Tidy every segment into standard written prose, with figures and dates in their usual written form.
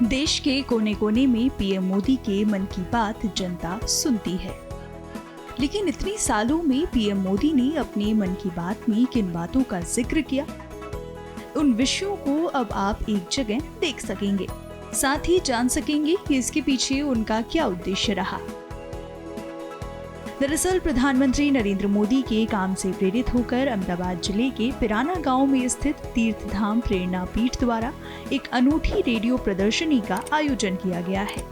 देश के कोने कोने में पीएम मोदी के मन की बात जनता सुनती है, लेकिन इतने सालों में पीएम मोदी ने अपने मन की बात में किन बातों का जिक्र किया, उन विषयों को अब आप एक जगह देख सकेंगे। साथ ही जान सकेंगे कि इसके पीछे उनका क्या उद्देश्य रहा। दरअसल प्रधानमंत्री नरेंद्र मोदी के काम से प्रेरित होकर अहमदाबाद जिले के पिराना गांव में स्थित तीर्थधाम प्रेरणा पीठ द्वारा एक अनूठी रेडियो प्रदर्शनी का आयोजन किया गया है।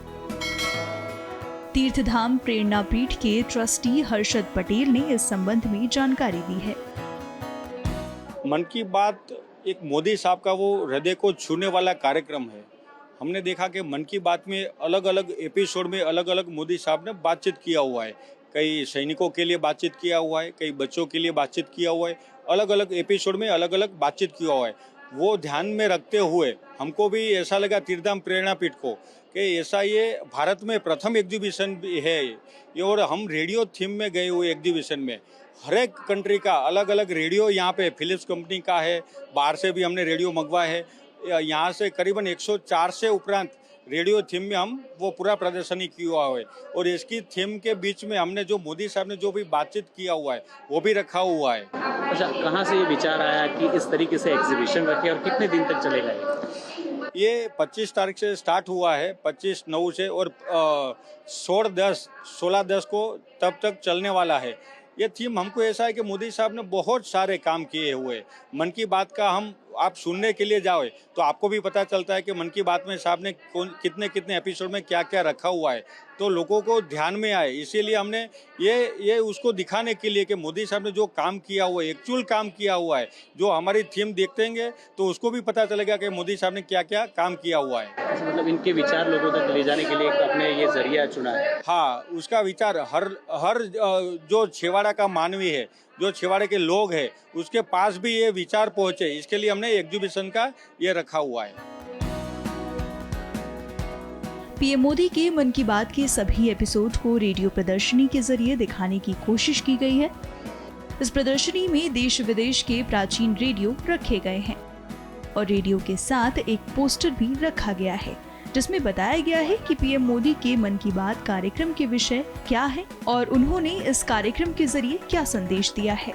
तीर्थधाम प्रेरणा पीठ के ट्रस्टी हर्षद पटेल ने इस संबंध में जानकारी दी है। मन की बात एक मोदी साहब का वो हृदय को छूने वाला कार्यक्रम है। हमने देखा कि मन की बात में अलग अलग एपिसोड में अलग अलग मोदी साहब ने बातचीत किया हुआ है। कई सैनिकों के लिए बातचीत किया हुआ है, कई बच्चों के लिए बातचीत किया हुआ है, अलग अलग एपिसोड में अलग अलग बातचीत किया हुआ है। वो ध्यान में रखते हुए हमको भी ऐसा लगा तीर्थधाम प्रेरणा पीठ को कि ऐसा ये भारत में प्रथम एग्जीबिशन भी है ये, और हम रेडियो थीम में गए हुए एग्जीबिशन में हर एक कंट्री का अलग अलग रेडियो यहाँ पे फिलिप्स कंपनी का है, बाहर से भी हमने रेडियो मंगवाया है। यहाँ से करीबन 104 से उपरांत रेडियो थीम में हम वो पूरा प्रदर्शनी किया हुआ है, और इसकी थीम के बीच में हमने जो मोदी साहब ने जो भी बातचीत किया हुआ है वो भी रखा हुआ है। अच्छा, कहाँ से ये विचार आया कि इस तरीके से एग्जीबिशन रखे और कितने दिन तक चलेगा ये 25 तारीख से स्टार्ट हुआ है, 25/9 से, और 16/10 को तब तक चलने वाला है। ये थीम हमको ऐसा है कि मोदी साहब ने बहुत सारे काम किए हुए। मन की बात का आप सुनने के लिए जाओ तो आपको भी पता चलता है कि मन की बात में साहब ने कितने कितने एपिसोड में क्या क्या रखा हुआ है, तो लोगों को ध्यान में आए। इसीलिए हमने ये उसको दिखाने के लिए कि मोदी साहब ने जो काम किया हुआ है, एक्चुअल काम किया हुआ है, जो हमारी थीम देखतेंगे तो उसको भी पता चलेगा कि मोदी साहब ने क्या क्या काम किया हुआ है। मतलब इनके विचार लोगों तक ले जाने के लिए आपने ये जरिया चुना है। हाँ, उसका विचार हर जो छिवाड़ा का मानवी है, जो छिवाड़े के लोग हैं, उसके पास भी ये विचार पहुंचे, इसके लिए हमने एग्जीबिशन का ये रखा हुआ है। पीएम मोदी के मन की बात के सभी एपिसोड को रेडियो प्रदर्शनी के जरिए दिखाने की कोशिश की गई है। इस प्रदर्शनी में देश विदेश के प्राचीन रेडियो रखे गए हैं और रेडियो के साथ एक पोस्टर भी रखा गया है, जिसमें बताया गया है कि पीएम मोदी के मन की बात कार्यक्रम के विषय क्या है और उन्होंने इस कार्यक्रम के जरिए क्या संदेश दिया है।